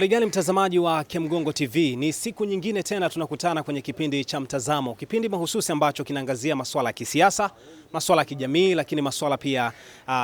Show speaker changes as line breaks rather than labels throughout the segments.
Habari gani mtazamaji wa Kemgongo TV? Ni siku nyingine tena tunakutana kwenye kipindi cha Mtazamo. Kipindi mahususi ambacho kinaangazia masuala ya kisiasa, masuala ya kijamii, lakini masuala pia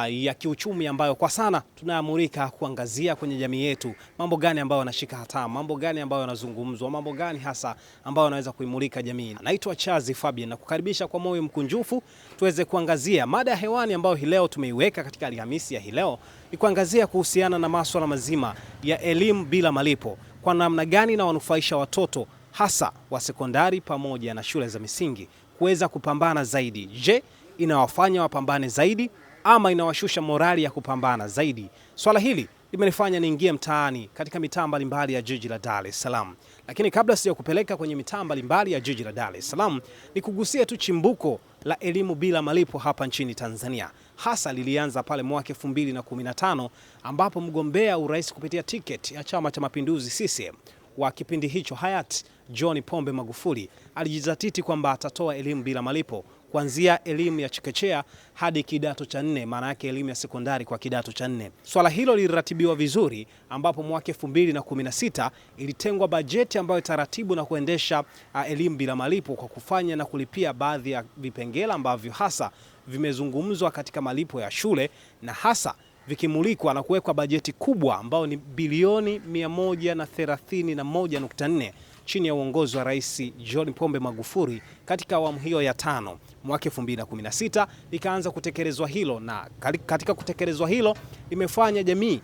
ya kiuchumi ambayo kwa sana tunaamurika kuangazia kwenye jamii yetu. Mambo gani ambayo yanashika hatamu, mambo gani ambayo yanazungumzwa, mambo gani hasa ambayo yanaweza kuimulika jamii. Naitwa Chazi Fabian na kukaribisha kwa moyo mkunjufu tuweze kuangazia mada ya hewani ambayo hii leo tumeiweka katika Alhamisi ya hii leo. Ni kuangazia kuhusiana na masuala mazima ya elimu bila malipo, kwa namna gani na wanufaisha watoto hasa wa sekondari pamoja na shule za misingi kuweza kupambana zaidi. Je, inawafanya wapambane zaidi ama inawashusha morali ya kupambana zaidi? Swala hili limenifanya niingie mtaani katika mitaa mbalimbali ya jiji la Dar es Salaam. Lakini kabla sija kupeleka kwenye mitaa mbalimbali ya jiji la Dar es Salaam, ni kugusia tu chimbuko la elimu bila malipo hapa nchini Tanzania. Hasa lilianza pale mwaka 2015 ambapo mgombea urais kupitia tiketi ya Chama cha Mapinduzi CCM wa kipindi hicho hayati John Pombe Magufuli alijizatiti kwamba atatoa elimu bila malipo kuanzia elimu ya chekechea hadi kidato cha 4, maana yake elimu ya sekondari kwa kidato cha 4. Swala hilo liliratibiwa vizuri ambapo mwaka 2016 ilitengwa bajeti ambayo taratibu na kuendesha elimu bila malipo kwa kufanya na kulipia baadhi ya vipengele ambavyo hasa vimezungumzwa katika malipo ya shule, na hasa vikimulikwa na kuwekwa bajeti kubwa ambayo ni bilioni 131.4 chini ya uongozi wa Rais John Pombe Magufuli katika awamu hiyo ya 5. Mwaka 2016 likaanza kutekelezwa hilo, na katika kutekelezwa hilo imefanya jamii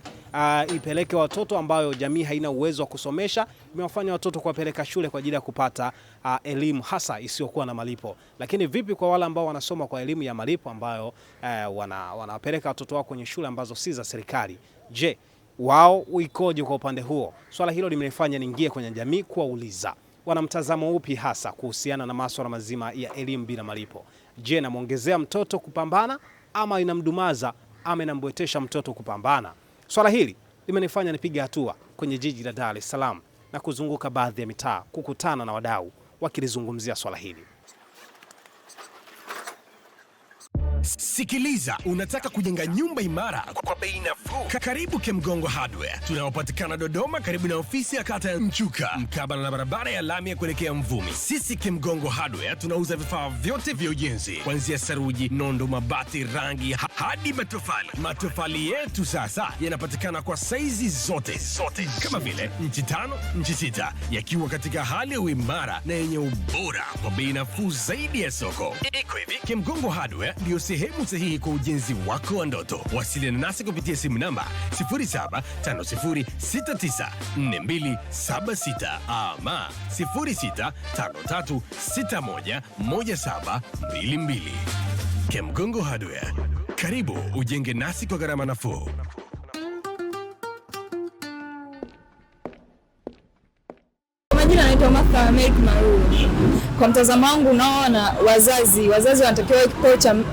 ipeleke watoto ambayo jamii haina uwezo wa kusomesha, imewafanya watoto kuwapeleka shule kwa ajili ya kupata elimu hasa isiyokuwa na malipo. Lakini vipi kwa wale ambao wanasoma kwa elimu ya malipo ambayo wanapeleka watoto wao kwenye shule ambazo si za serikali? Je, wao uikoje kwa upande huo? Swala hilo limenifanya niingie kwenye jamii kuwauliza wana mtazamo upi hasa kuhusiana na masuala mazima ya elimu bila malipo. Je, inamuongezea mtoto kupambana ama inamdumaza ama inambwetesha mtoto kupambana? Swala hili limenifanya nipige hatua kwenye jiji la Dar es Salaam na kuzunguka baadhi ya mitaa kukutana na wadau wakilizungumzia swala hili.
Sikiliza, unataka kujenga nyumba imara kwa bei nafuu? Karibu Kemgongo Hardware. Tunaopatikana Dodoma karibu na ofisi ya kata ya Mchuka, mkabala na barabara ya lami ya kuelekea Mvumi. Sisi Kemgongo Hardware tunauza vifaa vyote vya ujenzi, kuanzia saruji, nondo, mabati, rangi hadi matofali. Matofali yetu sasa yanapatikana kwa saizi zote kama vile inchi 5, inchi 6, yakiwa katika hali ya uimara na yenye ubora kwa bei nafuu zaidi ya soko. Iko hivi, Kemgongo Hardware ndio sehemu sahihi kwa ujenzi wako wa ndoto. Wasiliana nasi kupitia simu namba 0750694276 ama 0653611722. Kemgongo Hardware, karibu ujenge nasi kwa gharama nafuu.
Naitwa Martha Ahmed Maru. Kwa mtazamo wangu naona wazazi wanatakiwa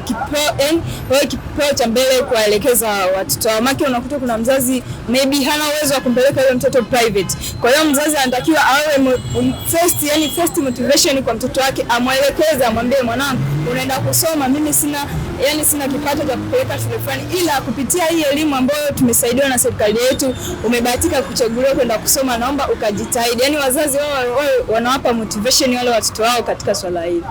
kipao cha mbele kuwaelekeza watoto wao. Maki unakuta kuna mzazi maybe hana uwezo wa kumpeleka yule mtoto private. Kwa hiyo mzazi anatakiwa awe first motivation kwa mtoto wake, amwelekeze, amwambie mwanangu unaenda kusoma, mimi sina kipato cha kupeleka shule fulani, ila kupitia hii elimu ambayo tumesaidiwa na serikali yetu umebahatika kuchaguliwa kwenda kusoma, naomba ukajitahidi. Yani wazazi wao wanawapa motivation wale watoto wao katika swala hili.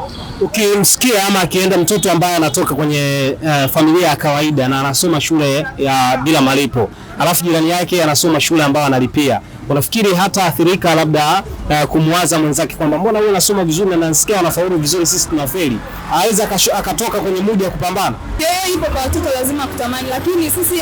Ukimsikia ama akienda mtoto ambaye anatoka kwenye familia ya kawaida na anasoma shule ya bila malipo, alafu jirani yake anasoma shule ambayo analipia, unafikiri hata athirika labda kumwaza mwenzake kwamba mbona wewe unasoma vizuri na nasikia wanafaulu vizuri, sisi tunafeli? Aweza akatoka kwenye mudi ya kupambana?
Yeye ipo kwa watoto lazima kutamani, lakini sisi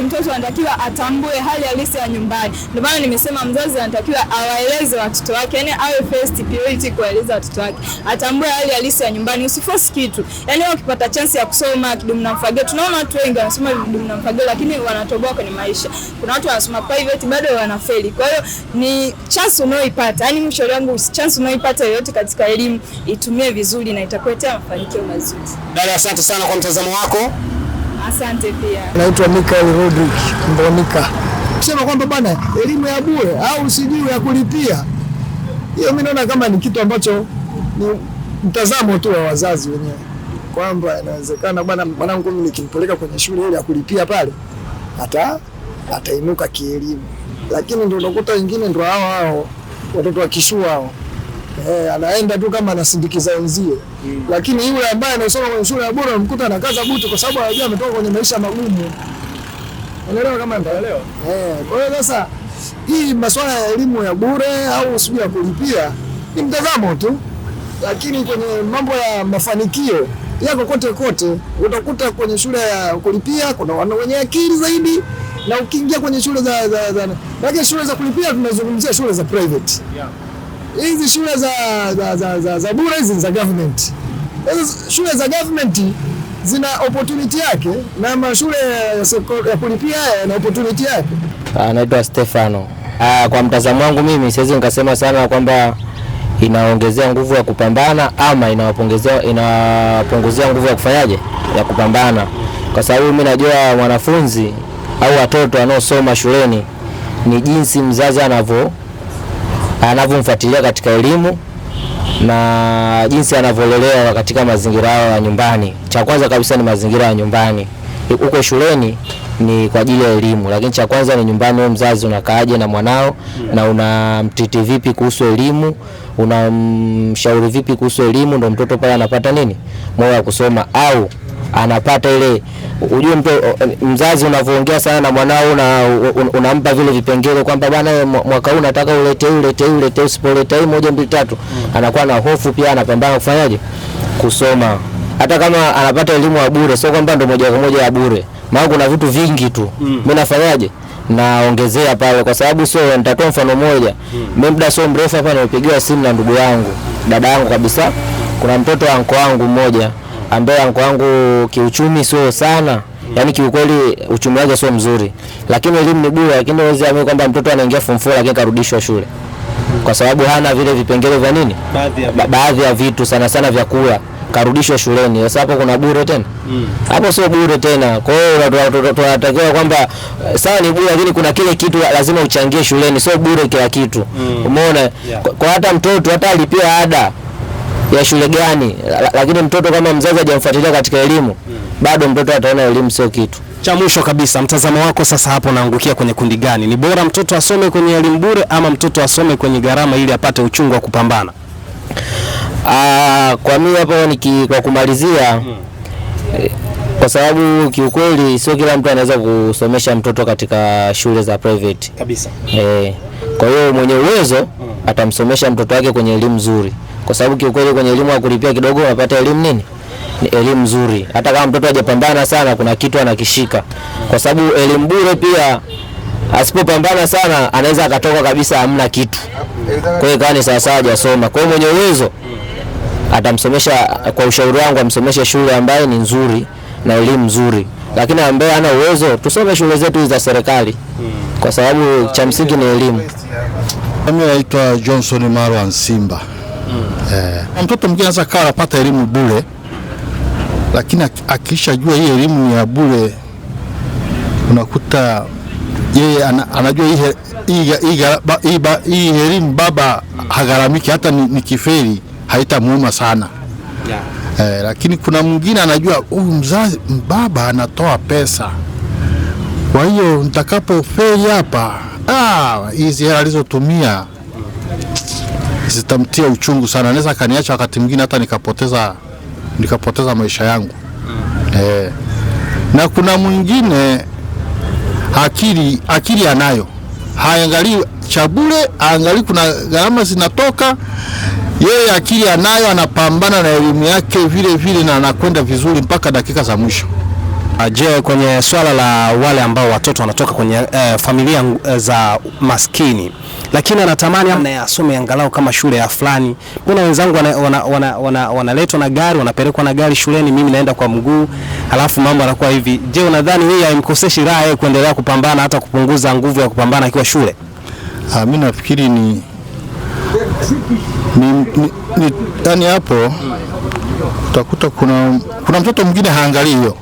mtoto anatakiwa atambue hali halisi ya nyumbani. Ndio maana nimesema mzazi anatakiwa awaeleze watoto wake, yani awe first priority kueleza watoto wake, atambue hali halisi ya nyumbani, usiforce kitu. Yani wewe ukipata chance ya kusoma kidumu na mfagio, tunaona watu wengi wanasoma kidumu na mfagio lakini wanatoboa kwenye maisha. Kuna watu wanasoma private bado wanafeli. Kwa hiyo ni chance unayoipata, yani mshauri wangu chance unayoipata yoyote katika elimu itumie vizuri na itakuletea mafanikio mazuri.
Dada, asante sana kwa mtazamo wako.
Asante pia.
Naitwa Michael Rodrick Mbonika. Kusema kwamba bwana elimu ya bure au sijui ya kulipia, hiyo mimi naona kama ni kitu ambacho ni mtazamo tu wa wazazi wenyewe, kwamba inawezekana bwana mwanangu mimi nikimpeleka kwenye shule ile ya kulipia pale atainuka kielimu. lakini ndio unakuta wengine ndio hao watoto wa kishua hao. Anaenda tu kama anasindikiza wenzie. Lakini yule ambaye anasoma kwenye shule ya bure unamkuta anakaza buti kwa sababu anajua ametoka kwenye maisha magumu. Unaelewa kama nitaelewa? Kwa hiyo sasa hii masuala ya elimu ya bure au sijui ya kulipia ni mtazamo tu. Lakini kwenye mambo ya mafanikio yako kote utakuta kwenye shule ya kulipia kuna wana wenye akili zaidi, na ukiingia kwenye shule lakini shule za kulipia tunazungumzia shule za private. Hizi shule za bure hizi za government. Hizi shule za government zina opportunity yake na mashule ya kulipia yana opportunity yake.
Anaitwa Stefano. Kwa mtazamo wangu mimi siwezi nikasema sana kwamba inaongezea nguvu ya kupambana ama inapunguzia nguvu ya kufanyaje ya kupambana, kwa sababu mimi najua wanafunzi au watoto wanaosoma shuleni ni jinsi mzazi anavyomfuatilia katika elimu na jinsi anavyolelewa katika mazingira yao ya nyumbani. Cha kwanza kabisa ni mazingira ya nyumbani. Huko shuleni ni kwa ajili ya elimu, lakini cha kwanza ni nyumbani. Wewe mzazi unakaaje na mwanao na unamtiti vipi kuhusu elimu, unamshauri vipi kuhusu elimu, ndio mtoto pale anapata nini, moyo wa kusoma au anapata ile. Ujue mzazi unavyoongea sana na mwanao na unampa vile vipengele kwamba bwana mwaka huu nataka ulete usipoleta hii 1 2 3, anakuwa na hofu pia, anapambana kufanyaje kusoma. Hata kama anapata elimu ya bure, sio kwamba ndio moja kwa moja ya bure, maana kuna vitu vingi tu. Mimi nafanyaje, naongezea pale, kwa sababu sio, nitatoa mfano mmoja. Mimi muda sio mrefu hapa nimepigiwa simu na ndugu yangu, dada yangu kabisa. Kuna mtoto wa anko wangu mmoja ambaye anko wangu kiuchumi sio sana, yani kiukweli uchumi wake sio mzuri, lakini elimu ni bure. Lakini wewe ambaye kwamba mtoto anaingia form 4 lakini karudishwa shule kwa sababu hana vile vipengele vya nini, baadhi ya vitu sana vyakula, karudishwa shuleni. Sasa hapo kuna bure tena? Hapo sio bure tena. Kwa hiyo tunatakiwa kwamba sawa ni bure, lakini kuna kile kitu lazima uchangie shuleni, sio bure kila kitu. Umeona? Kwa hata mtoto hata alipia ada ya shule gani, lakini mtoto kama mzazi hajamfuatilia katika elimu, bado mtoto ataona elimu sio kitu.
Cha mwisho kabisa, mtazamo wako sasa hapo naangukia kwenye kundi gani? Ni bora mtoto asome kwenye elimu bure ama mtoto asome kwenye gharama ili apate uchungu wa kupambana?
Kwa mimi hapo kwa kumalizia, kwa sababu kiukweli sio kila mtu anaweza kusomesha mtoto katika shule za private
kabisa.
Kwa hiyo mwenye uwezo atamsomesha mtoto wake kwenye elimu nzuri, kwa sababu kiukweli kwenye elimu ya kulipia kidogo unapata elimu nini, ni elimu nzuri. Hata kama mtoto hajapambana sana, kuna kitu anakishika, kwa sababu elimu bure pia asipopambana sana anaweza akatoka kabisa hamna kitu. Kwa hiyo kani sawa hajasoma. Kwa hiyo mwenye uwezo atamsomesha, kwa ushauri wangu amsomeshe shule ambayo ni nzuri na elimu nzuri, lakini ambaye hana uwezo tusome shule zetu za serikali, kwa sababu cha msingi ni elimu.
Mimi naitwa Johnson Marwan Simba. Mtoto mwingine anaweza kaa anapata elimu bure, lakini akishajua hii elimu ya bure unakuta yeye anajua hii elimu baba hagaramiki, hata ni kiferi haitamuuma sana. Lakini kuna mwingine anajua huyu mzazi baba anatoa pesa, kwa hiyo nitakapofeli hapa hizi hela alizotumia zitamtia uchungu sana, naweza kaniacha wakati mwingine hata nikapoteza maisha yangu. Na kuna mwingine akili anayo, haangalii cha bure, haangalii kuna gharama zinatoka, yeye akili anayo, anapambana na elimu yake vile na anakwenda vizuri mpaka dakika za mwisho.
Je, kwenye swala la wale ambao watoto wanatoka kwenye familia za maskini lakini anatamani asome angalau kama shule ya fulani, mbona wenzangu wanaletwa na gari, wanapelekwa na gari shuleni, mimi naenda kwa mguu, alafu mambo yanakuwa hivi. Je, unadhani hii haimkoseshi raha yeye kuendelea kupambana, hata kupunguza nguvu ya kupambana akiwa shule?
Mimi nafikiri ni yani hapo utakuta kuna mtoto mwingine haangalii hiyo,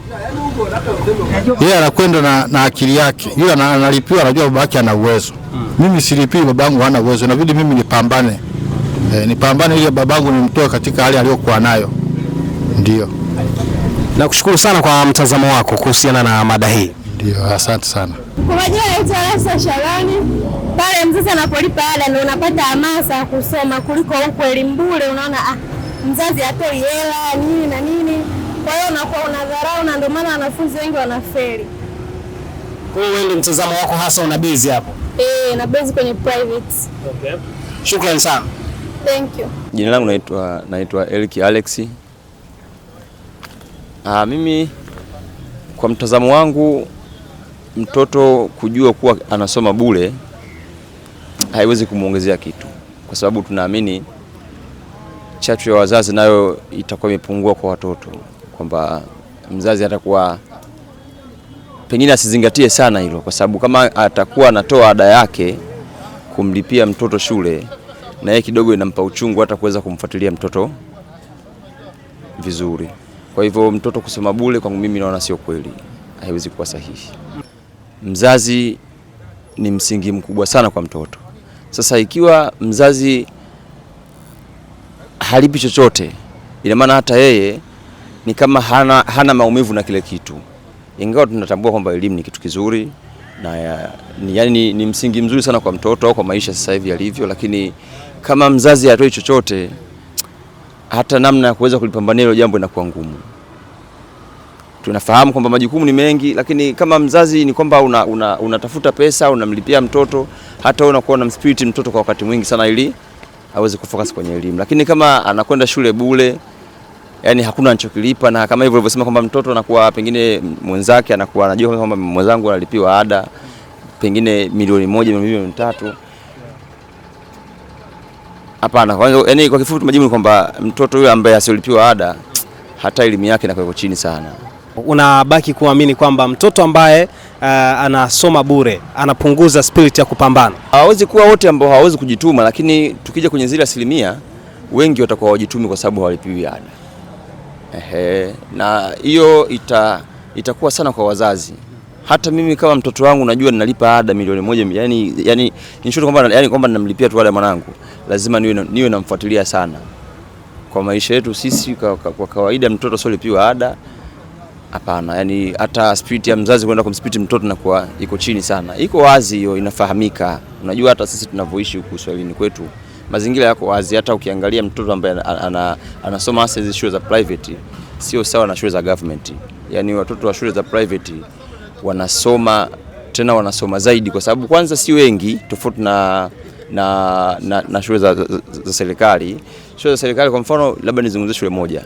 yeye anakwenda na akili yake, yule analipiwa, anajua babake ana uwezo. Mimi silipii, babangu hana uwezo, inabidi mimi nipambane. Nipambane ili babangu nimtoe katika hali aliyokuwa nayo. Ndio.
Nakushukuru sana kwa mtazamo wako kuhusiana na mada hii.
Ndio, asante sana.
Kwa majina naitwa Lasa Shalani.
pale mzazi anapolipa ada ndio unapata hamasa ya kusoma kuliko huko elimu bure, unaona mzazi atoi hela nini na nini, kwa hiyo unakuwa unadharau na ndio maana wanafunzi wengi wanafeli.
Kwa hiyo wewe mtazamo wako hasa una base hapo?
Na base kwenye private.
Okay. Shukrani sana.
Thank you.
Jina langu naitwa Elki Alex. Mimi kwa mtazamo wangu, mtoto kujua kuwa anasoma bure haiwezi kumuongezea kitu, kwa sababu tunaamini chachu ya wazazi nayo itakuwa imepungua kwa watoto, kwamba mzazi atakuwa pengine asizingatie sana hilo, kwa sababu kama atakuwa anatoa ada yake kumlipia mtoto shule, na yeye kidogo inampa uchungu hata kuweza kumfuatilia mtoto vizuri. Kwa hivyo mtoto kusoma bure kwangu mimi naona sio kweli, haiwezi kuwa sahihi. Mzazi ni msingi mkubwa sana kwa mtoto. Sasa ikiwa mzazi halipi chochote, ina maana hata yeye ni kama hana maumivu na kile kitu. Ingawa tunatambua kwamba elimu ni kitu kizuri na ni msingi mzuri sana kwa mtoto au kwa maisha sasa hivi yalivyo, lakini kama mzazi hatoi chochote, hata namna ya kuweza kulipambania hilo jambo inakuwa ngumu. Tunafahamu kwamba majukumu ni mengi, lakini kama mzazi ni kwamba unatafuta pesa, unamlipia mtoto, hata unakuwa na spirit mtoto kwa wakati mwingi sana ili aweze kufocus kwenye elimu. Lakini kama anakwenda shule bure, yani hakuna anachokilipa, na kama hivyo ulivyosema kwamba mtoto anakuwa pengine mwenzake anakuwa anajua kwamba mwenzangu analipiwa ada pengine milioni 1, milioni 3. Hapana, yani kwa kifupi majibu ni kwamba mtoto yule ambaye asilipiwa ada hata elimu yake inakuwa chini sana.
Unabaki kuamini kwamba mtoto ambaye anasoma bure anapunguza spirit ya kupambana?
Hawezi kuwa wote ambao hawawezi kujituma, lakini tukija kwenye zile asilimia, wengi watakuwa wajitumi kwa sababu hawalipiwi ada. Na hiyo itakuwa sana kwa wazazi. Hata mimi kama mtoto wangu najua ninalipa ada milioni 1, yani nishoto kwamba ninamlipia tu ada mwanangu, lazima niwe namfuatilia sana. Kwa maisha yetu sisi kwa kawaida mtoto sio lipiwa ada. Hapana, yani hata spirit ya mzazi kwenda kumspiti mtoto inakuwa iko chini sana. Iko wazi hiyo, inafahamika. Unajua hata sisi tunavyoishi huku Swahilini kwetu, mazingira yako wazi. Hata ukiangalia mtoto ambaye anasoma hasa hizo shule za private sio sawa na shule za government. Yani watoto wa shule za private wanasoma zaidi, kwa sababu kwanza si wengi tofauti na shule za serikali. Shule za serikali kwa mfano, labda nizungumzie shule moja.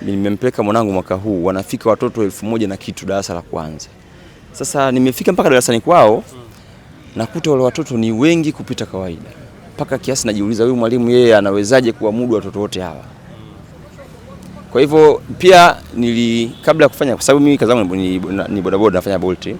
Nimempeleka mwanangu mwaka huu, wanafika watoto 1000 na kitu darasa la kwanza. Sasa nimefika mpaka darasani kwao, nakuta wale watoto ni wengi kupita kawaida. Mpaka kiasi najiuliza huyu mwalimu yeye anawezaje kuamudu watoto wote hawa? Kwa hivyo pia kabla ya kufanya, kwa sababu mimi kazi yangu ni bodaboda, nafanya Bolt.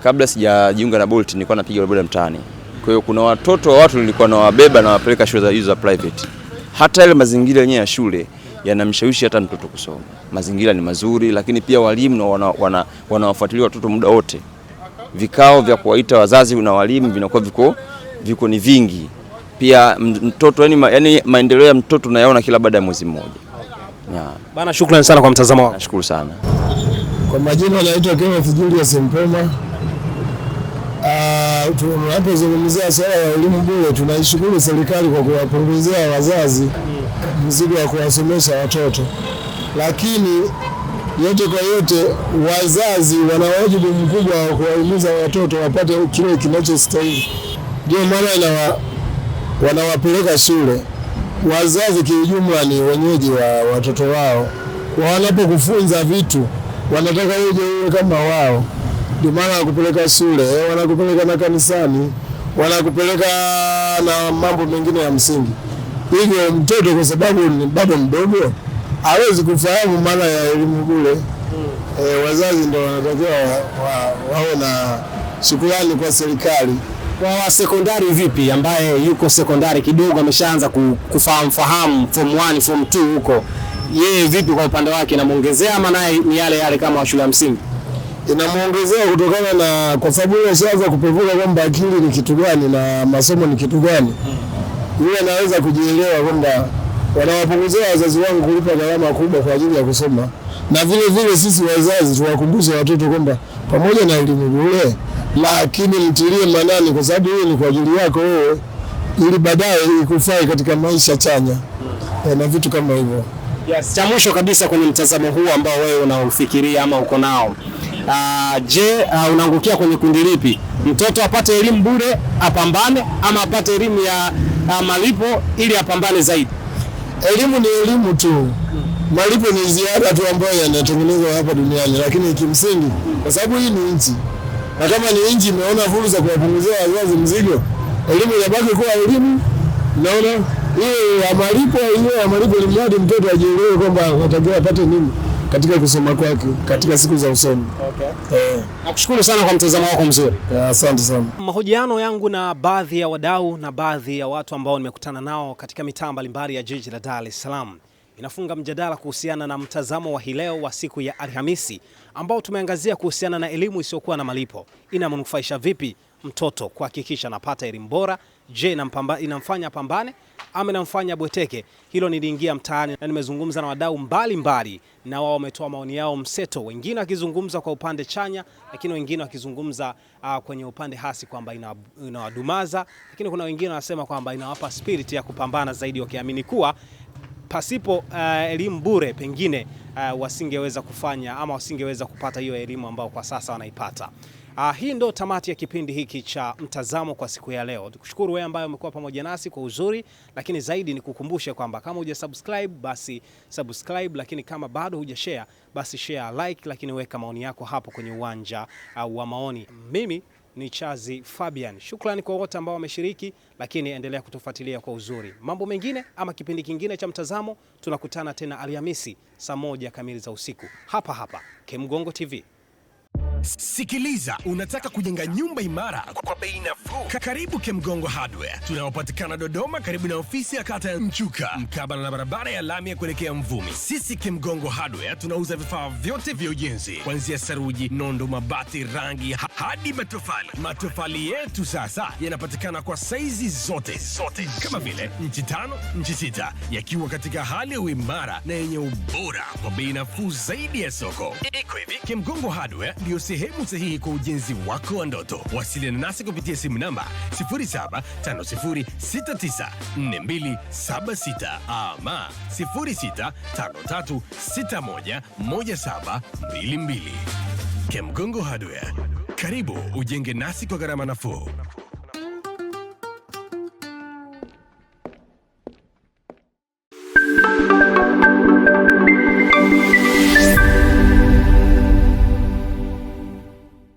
Kabla sijajiunga na Bolt nilikuwa napiga bodaboda mtaani. Kwa hiyo kuna watoto wa watu nilikuwa nawabeba na wapeleka shule za private. Hata ile mazingira yenyewe ya shule yanamshawishi hata mtoto kusoma. Mazingira ni mazuri, lakini pia walimu wanawafuatilia watoto muda wote. Vikao vya kuwaita wazazi na walimu vinakuwa viko ni vingi. Pia mtoto yani maendeleo ya mtoto nayaona kila baada ya mwezi mmoja.
Bana, shukrani sana kwa mtazamo wako.
Nashukuru sana.
Kwa majina naitwa Kenneth Julius Mpema. Tunapozungumzia swala la elimu bure, tunaishukuru serikali kwa kuwapunguzia wazazi mzigo wa kuwasomesha watoto, lakini yote kwa yote wazazi wana wajibu mkubwa wa kuwahimiza watoto wapate kile kinachostahili. Ndio maana wanawapeleka shule. Wazazi kiujumla ni wenyeji wa watoto wao. Wanapokufunza vitu wanataka uje kama wao. Ndio maana wanakupeleka shule, wanakupeleka na kanisani, wanakupeleka na mambo mengine ya msingi. Hivyo mtoto kwa sababu ni bado mdogo hawezi kufahamu maana ya elimu bure. Wazazi ndio wanatakiwa wawe na shukrani kwa serikali.
Kwa sekondari vipi, ambaye yuko sekondari kidogo ameshaanza kufahamu form 1 form 2 huko, yeye vipi kwa upande wake, inamuongezea ama naye ni yale kama wa shule ya msingi?
Inamuongezea kutokana na kwa sababu yeye ashaanza kupevuka kwamba akili ni kitu gani na masomo ni kitu gani. Yeye anaweza kujielewa kwamba wanawapunguzia wazazi wangu kulipa gharama kubwa kwa ajili ya kusoma. Na vile vile sisi wazazi tuwakumbushe watoto kwamba pamoja na elimu bure lakini mtilie manani, kwa sababu hiyo ni kwa ajili yako wewe, ili baadaye ikufai katika maisha chanya na vitu kama hivyo.
Yes. Cha mwisho kabisa kwenye mtazamo huu ambao wewe unaufikiria ama uko nao, je, unaangukia kwenye kundi lipi? Mtoto apate elimu bure apambane, ama apate elimu ya malipo ili apambane zaidi?
Elimu ni elimu tu, malipo ni ziada tu ambayo yanatengenezwa hapa duniani, lakini kimsingi, kwa sababu hii ni nchi, na kama ni nchi imeona fursa kuwapunguzia wazazi mzigo, elimu inabaki kuwa elimu. Naona hiyo ya malipo ni mradi mtoto ajielewe kwamba anatakiwa apate nini katika kusoma kwake katika siku za usoni.
Okay. Nakushukuru sana kwa mtazamo wako mzuri.
Asante sana.
Mahojiano yangu na baadhi ya wadau na baadhi ya watu ambao nimekutana nao katika mitaa mbalimbali ya jiji la Dar es Salaam inafunga mjadala kuhusiana na mtazamo wa hii leo wa siku ya Alhamisi, ambao tumeangazia kuhusiana na elimu isiyokuwa na malipo. Inamnufaisha vipi mtoto kuhakikisha anapata elimu bora? Je, inamfanya pambane ama inamfanya bweteke? Hilo niliingia mtaani na nimezungumza na wadau mbalimbali, na wao wametoa maoni yao mseto, wengine wakizungumza kwa upande chanya, lakini wengine wakizungumza kwenye upande hasi kwamba inawadumaza, lakini kuna wengine wanasema kwamba inawapa spirit ya kupambana zaidi, wakiamini kuwa pasipo elimu bure pengine wasingeweza kufanya ama wasingeweza kupata hiyo elimu ambao kwa sasa wanaipata. Hii ndo tamati ya kipindi hiki cha Mtazamo kwa siku ya leo. Tukushukuru wewe ambaye umekuwa pamoja nasi kwa uzuri, lakini zaidi ni kukumbushe kwamba kama hujasubscribe basi subscribe, lakini kama bado hujashare basi share, like, lakini weka maoni yako hapo kwenye uwanja wa maoni. Mimi ni Chazi Fabian. Shukrani kwa wote ambao wameshiriki, lakini endelea kutufuatilia kwa uzuri. Mambo mengine ama kipindi kingine cha Mtazamo tunakutana tena Alhamisi saa 1 kamili za usiku hapa hapa Kemgongo TV.
Sikiliza, unataka kujenga nyumba imara kwa bei nafuu? Karibu Kemgongo Hardware. Tunaopatikana Dodoma karibu na ofisi ya kata ya Mchuka, mkabala na barabara ya lami ya kuelekea Mvumi. Sisi Kemgongo Hardware tunauza vifaa vyote vya ujenzi, kuanzia saruji, nondo, mabati, rangi hadi matofali. Matofali yetu sasa yanapatikana kwa saizi zote kama vile inchi 5, inchi 6, yakiwa katika hali ya uimara na yenye ubora kwa bei nafuu zaidi ya soko. Iko hivi, Kemgongo Hardware ndio sehemu sahihi kwa ujenzi wako wa ndoto. Wasiliana nasi kupitia simu namba 0750694276 ama 0653611722. Kemgongo Hardware, karibu ujenge nasi kwa gharama nafuu.